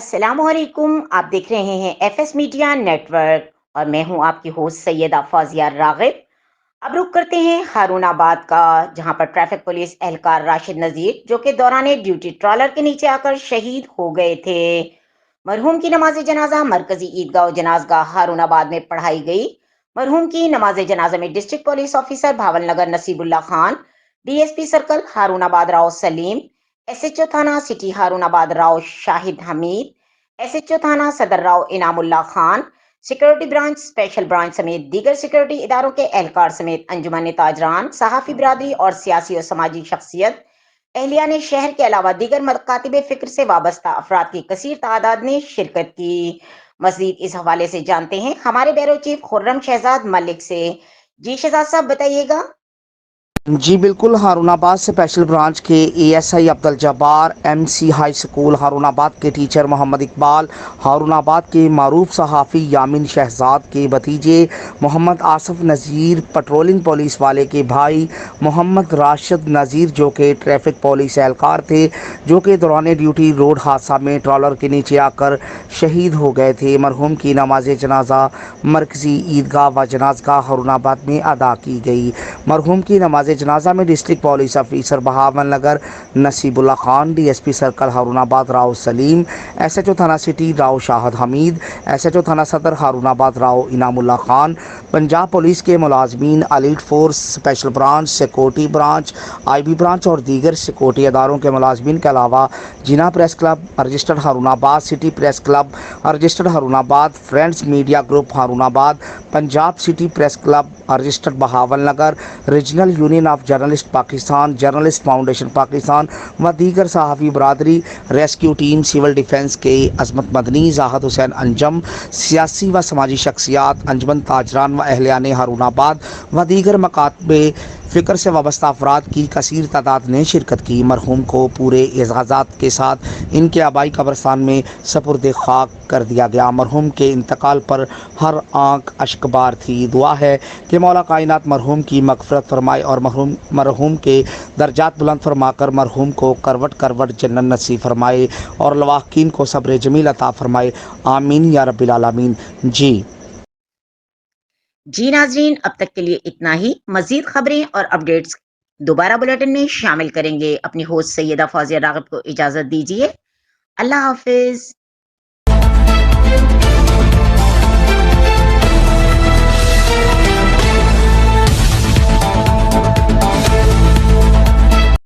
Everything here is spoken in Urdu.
السلام علیکم، آپ دیکھ رہے ہیں ایف ایس میڈیا نیٹورک اور میں ہوں آپ کی ہوسٹ سیدہ فاضیہ راغب۔ اب رخ کرتے ہیں ہارون آباد کا، جہاں پر ٹریفک پولیس اہلکار راشد نذیر جو کہ دوران ڈیوٹی ٹرالر کے نیچے آ کر شہید ہو گئے تھے۔ مرحوم کی نماز جنازہ مرکزی عیدگاہ و جنازگاہ ہارون آباد میں پڑھائی گئی۔ مرحوم کی نماز جنازہ میں district police officer Bahawalnagar Nasibullah Khan, D S P circle Haroonabad Rao Saleem, S H O تھانہ city Haroonabad Rao Shahid Hameed, S H O تھانہ صدر Rao Inamullah Khan, security branch special branch سمیت دیگر سیکورٹی اداروں کے اہلکار سمیت انجمن تاجران، صحافی برادری اور سیاسی و سماجی شخصیت، اہلیان شہر کے علاوہ دیگر مکاتب فکر سے وابستہ افراد کی کثیر تعداد نے شرکت کی۔ مزید اس حوالے سے جانتے ہیں ہمارے بیورو چیف خرم شہزاد ملک سے۔ جی شہزاد صاحب بتائیے گا۔ جی بالکل، ہارون آباد اسپیشل برانچ کے A S I Abdul Jabbar, M C high school Haroonabad کے ٹیچر محمد اقبال، ہارون آباد کے معروف صحافی یامین شہزاد کے بھتیجے محمد آصف نذیر، پٹرولنگ پولیس والے کے بھائی محمد راشد نذیر جو کہ ٹریفک پولیس اہلکار تھے، جو کہ دوران ڈیوٹی روڈ حادثہ میں ٹرالر کے نیچے آ کر شہید ہو گئے تھے۔ مرحوم کی نماز جنازہ مرکزی عیدگاہ و جنازگاہ ہارون آباد میں ادا کی گئی۔ مرحوم کی نماز جنازہ میں district police officer Bahawalnagar Nasibullah Khan, D S P circle Haroonabad Rao Saleem, S H O تھانہ city Rao Shahid Hameed, S H O تھانہ صدر ہارون آباد راؤ انعام اللہ خان، پنجاب پولیس کے ملازمین، elite force, special branch, security branch, I B branch اور دیگر سیکورٹی اداروں کے ملازمین کے علاوہ Jinnah press club registered Haroonabad, city press club registered Haroonabad, friends media group Haroonabad, Punjab city press club registered Bahawalnagar, regional union of journalist Pakistan, journalist foundation Pakistan و دیگر صحافی برادری، ریسکیو ٹیم، سول ڈیفنس کے عظمت مدنی، زاہد حسین انجم، سیاسی و سماجی شخصیات، انجمن تاجران و اہلیان ہارون آباد و دیگر مکاتب فکر سے وابستہ افراد کی کثیر تعداد نے شرکت کی۔ مرحوم کو پورے اعزازات کے ساتھ ان کے آبائی قبرستان میں سپرد خاک کر دیا گیا۔ مرحوم کے انتقال پر ہر آنکھ اشک بار تھی۔ دعا ہے کہ مولا کائنات مرحوم کی مغفرت فرمائے اور مرحوم کے درجات بلند فرما کر مرحوم کو کروٹ کروٹ جنت نصیب فرمائے اور لواحقین کو صبر جمیل عطا فرمائے، آمین یا رب العالمین۔ جی ناظرین، اب تک کے لیے اتنا ہی۔ مزید خبریں اور اپڈیٹس دوبارہ بلیٹن میں شامل کریں گے۔ اپنی ہوسٹ سیدہ فاضیہ راغب کو اجازت دیجیے۔ اللہ حافظ۔